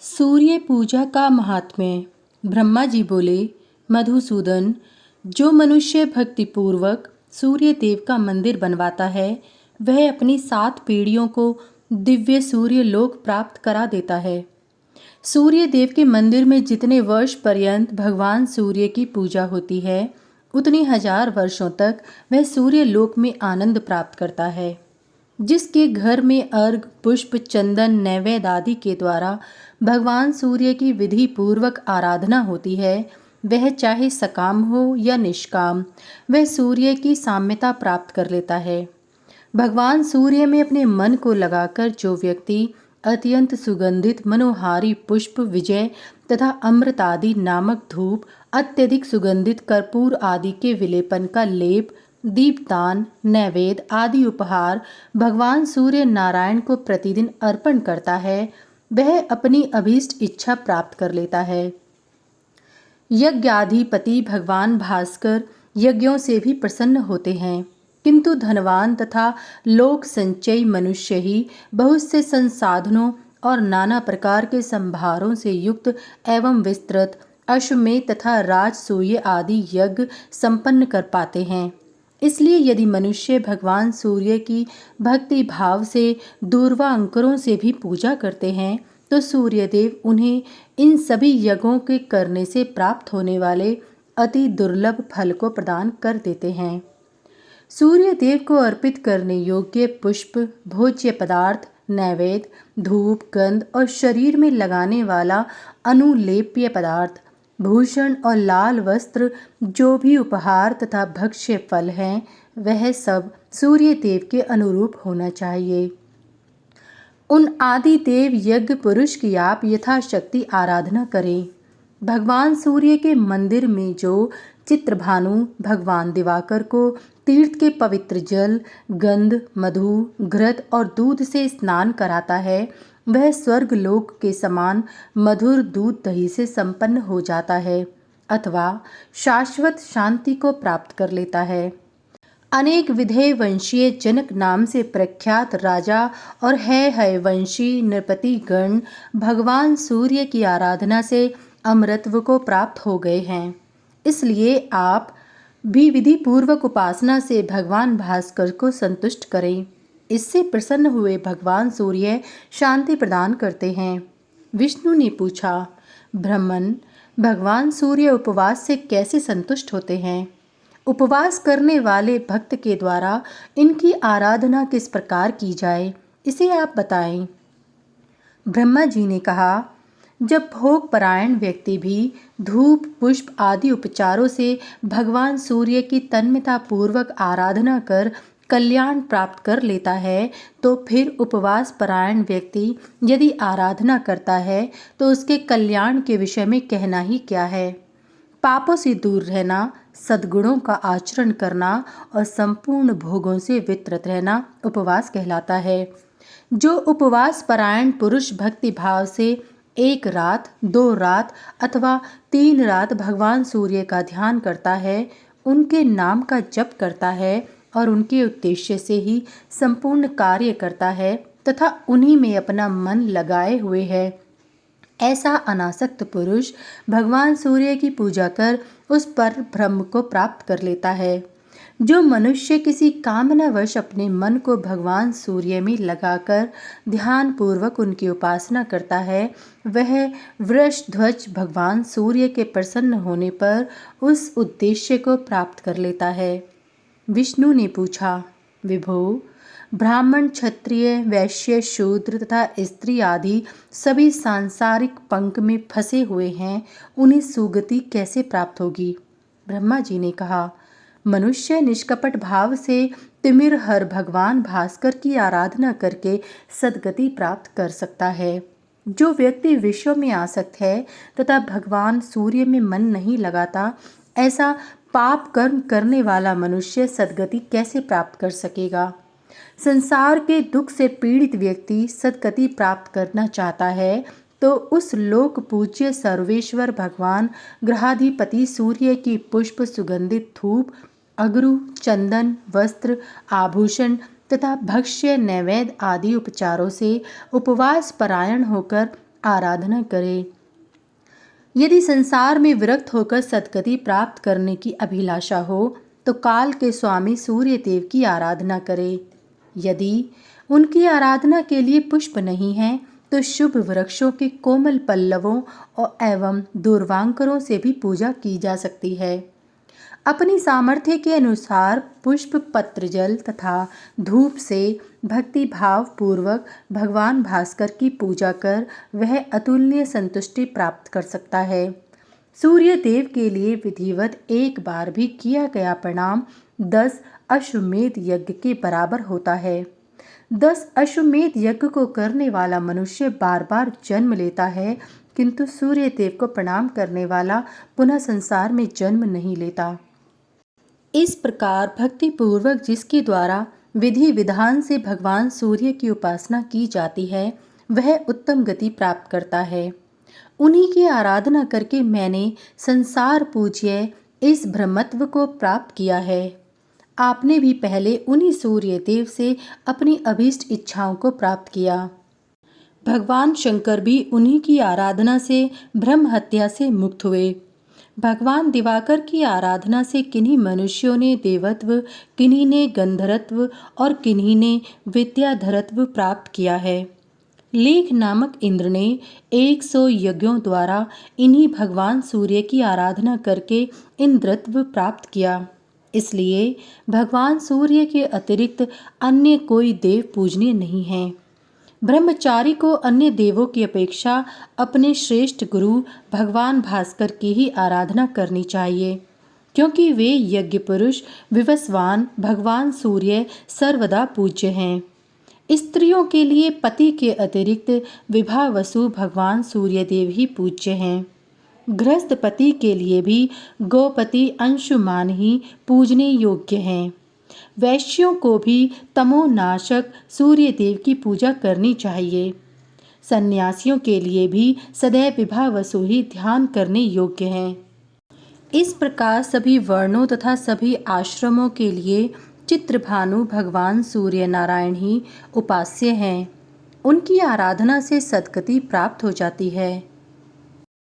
सूर्य पूजा का महात्म्य। ब्रह्मा जी बोले, मधुसूदन, जो मनुष्य भक्तिपूर्वक सूर्य देव का मंदिर बनवाता है वह अपनी 7 पीढ़ियों को दिव्य सूर्य लोक प्राप्त करा देता है। सूर्य देव के मंदिर में जितने वर्ष पर्यंत भगवान सूर्य की पूजा होती है उतनी 1000 वर्षों तक वह सूर्य लोक में आनंद प्राप्त करता है। जिसके घर में अर्घ, पुष्प, चंदन, नैवेद्य आदि के द्वारा भगवान सूर्य की विधि पूर्वक आराधना होती है, वह चाहे सकाम हो या निष्काम, वह सूर्य की साम्यता प्राप्त कर लेता है। भगवान सूर्य में अपने मन को लगाकर जो व्यक्ति अत्यंत सुगंधित मनोहारी पुष्प, विजय तथा अमृत आदि नामक धूप, अत्यधिक सुगंधित कर्पूर आदि के विलेपन का लेप, दीपदान, नैवेद्य आदि उपहार भगवान सूर्य नारायण को प्रतिदिन अर्पण करता है, वह अपनी अभीष्ट इच्छा प्राप्त कर लेता है। यज्ञाधिपति भगवान भास्कर यज्ञों से भी प्रसन्न होते हैं, किंतु धनवान तथा लोक संचयी मनुष्य ही बहुत से संसाधनों और नाना प्रकार के संभारों से युक्त एवं विस्तृत अश्वमेध तथा राजसूय आदि यज्ञ संपन्न कर पाते हैं। इसलिए यदि मनुष्य भगवान सूर्य की भक्ति भाव से दूर्वा अंकुरों से भी पूजा करते हैं तो सूर्यदेव उन्हें इन सभी यज्ञों के करने से प्राप्त होने वाले अति दुर्लभ फल को प्रदान कर देते हैं। सूर्य देव को अर्पित करने योग्य पुष्प, भोज्य पदार्थ, नैवेद्य, धूप, गंध और शरीर में लगाने वाला अनुलेप्य पदार्थ, भूषण और लाल वस्त्र, जो भी उपहार तथा भक्ष्य फल हैं, वह सब सूर्य देव के अनुरूप होना चाहिए। उन आदि देव यज्ञ पुरुष की आप यथाशक्ति आराधना करें। भगवान सूर्य के मंदिर में जो चित्रभानु भगवान दिवाकर को तीर्थ के पवित्र जल, गंध, मधु, घृत और दूध से स्नान कराता है, वह स्वर्ग लोक के समान मधुर दूध दही से संपन्न हो जाता है अथवा शाश्वत शांति को प्राप्त कर लेता है। अनेक विधेय वंशीय जनक नाम से प्रख्यात राजा और है वंशी नृपति गण भगवान सूर्य की आराधना से अमरत्व को प्राप्त हो गए हैं। इसलिए आप भी विधि पूर्वक उपासना से भगवान भास्कर को संतुष्ट करें। इससे प्रसन्न हुए भगवान सूर्य शांति प्रदान करते हैं। विष्णु ने पूछा, ब्रह्मन, भगवान सूर्य उपवास से कैसे संतुष्ट होते हैं? उपवास करने वाले भक्त के द्वारा इनकी आराधना किस प्रकार की जाए, इसे आप बताएं। ब्रह्मा जी ने कहा, जब भोग परायण व्यक्ति भी धूप, पुष्प आदि उपचारों से भगवान सूर्य की तन्मयता पूर्वक आराधना कर कल्याण प्राप्त कर लेता है, तो फिर उपवास परायण व्यक्ति यदि आराधना करता है तो उसके कल्याण के विषय में कहना ही क्या है। पापों से दूर रहना, सद्गुणों का आचरण करना और संपूर्ण भोगों से वितरित रहना उपवास कहलाता है। जो उपवास परायण पुरुष भक्ति भाव से 1 रात, 2 रात अथवा 3 रात भगवान सूर्य का ध्यान करता है, उनके नाम का जप करता है और उनके उद्देश्य से ही संपूर्ण कार्य करता है तथा उन्हीं में अपना मन लगाए हुए है, ऐसा अनासक्त पुरुष भगवान सूर्य की पूजा कर उस पर ब्रह्म को प्राप्त कर लेता है। जो मनुष्य किसी कामनावश अपने मन को भगवान सूर्य में लगाकर ध्यान पूर्वक उनकी उपासना करता है, वह वृषध्वज भगवान सूर्य के प्रसन्न होने पर उस उद्देश्य को प्राप्त कर लेता है। विष्णु ने पूछा, विभो, ब्राह्मण, क्षत्रिय, वैश्य, शूद्र तथा स्त्री आदि सभी सांसारिक पंख में फंसे हुए हैं, उन्हें सुगति कैसे प्राप्त होगी? ब्रह्मा जी ने कहा, मनुष्य निष्कपट भाव से तिमिर हर भगवान भास्कर की आराधना करके सद्गति प्राप्त कर सकता है। जो व्यक्ति विश्व में आसक्त है तथा भगवान सूर्य में मन नहीं लगाता, ऐसा पाप कर्म करने वाला मनुष्य सद्गति कैसे प्राप्त कर सकेगा? संसार के दुख से पीड़ित व्यक्ति सद्गति प्राप्त करना चाहता है तो उस लोक पूज्य सर्वेश्वर भगवान ग्रहाधिपति सूर्य की पुष्प, सुगंधित धूप, अगरु, चंदन, वस्त्र, आभूषण तथा भक्ष्य, नैवेद्य आदि उपचारों से उपवास परायण होकर आराधना करें। यदि संसार में विरक्त होकर सद्गति प्राप्त करने की अभिलाषा हो तो काल के स्वामी सूर्य देव की आराधना करें। यदि उनकी आराधना के लिए पुष्प नहीं है तो शुभ वृक्षों के कोमल पल्लवों और एवं दूर्वांकरों से भी पूजा की जा सकती है। अपनी सामर्थ्य के अनुसार पुष्प, पत्र, जल तथा धूप से भक्ति भाव पूर्वक भगवान भास्कर की पूजा कर वह अतुलनीय संतुष्टि प्राप्त कर सकता है। सूर्य देव के लिए विधिवत एक बार भी किया गया प्रणाम 10 अश्वमेध यज्ञ के बराबर होता है। 10 अश्वमेध यज्ञ को करने वाला मनुष्य बार बार जन्म लेता है, किंतु सूर्य देव को प्रणाम करने वाला पुनः संसार में जन्म नहीं लेता। इस प्रकार भक्ति पूर्वक जिसके द्वारा विधि विधान से भगवान सूर्य की उपासना की जाती है वह उत्तम गति प्राप्त करता है। उन्हीं की आराधना करके मैंने संसार पूज्य इस ब्रह्मत्व को प्राप्त किया है। आपने भी पहले उन्हीं सूर्य देव से अपनी अभीष्ट इच्छाओं को प्राप्त किया। भगवान शंकर भी उन्हीं की आराधना से ब्रह्म हत्या से मुक्त हुए। भगवान दिवाकर की आराधना से किन्हीं मनुष्यों ने देवत्व, किन्हीं ने गंधर्वत्व और किन्हीं ने विद्याधरत्व प्राप्त किया है। लेख नामक इंद्र ने 100 यज्ञों द्वारा इन्हीं भगवान सूर्य की आराधना करके इंद्रत्व प्राप्त किया। इसलिए भगवान सूर्य के अतिरिक्त अन्य कोई देव पूजनीय नहीं है। ब्रह्मचारी को अन्य देवों की अपेक्षा अपने श्रेष्ठ गुरु भगवान भास्कर की ही आराधना करनी चाहिए, क्योंकि वे यज्ञ पुरुष विवस्वान भगवान सूर्य सर्वदा पूज्य हैं। स्त्रियों के लिए पति के अतिरिक्त विभावसु भगवान सूर्य देव ही पूज्य हैं। गृहस्थ पति के लिए भी गोपति अंशुमान ही पूजने योग्य हैं। वैश्यों को भी तमोनाशक सूर्य देव की पूजा करनी चाहिए। सन्यासियों के लिए भी सदैव विभावसु ही ध्यान करने योग्य हैं। इस प्रकार सभी वर्णों तथा सभी आश्रमों के लिए चित्रभानु भगवान सूर्य नारायण ही उपास्य हैं। उनकी आराधना से सद्गति प्राप्त हो जाती है।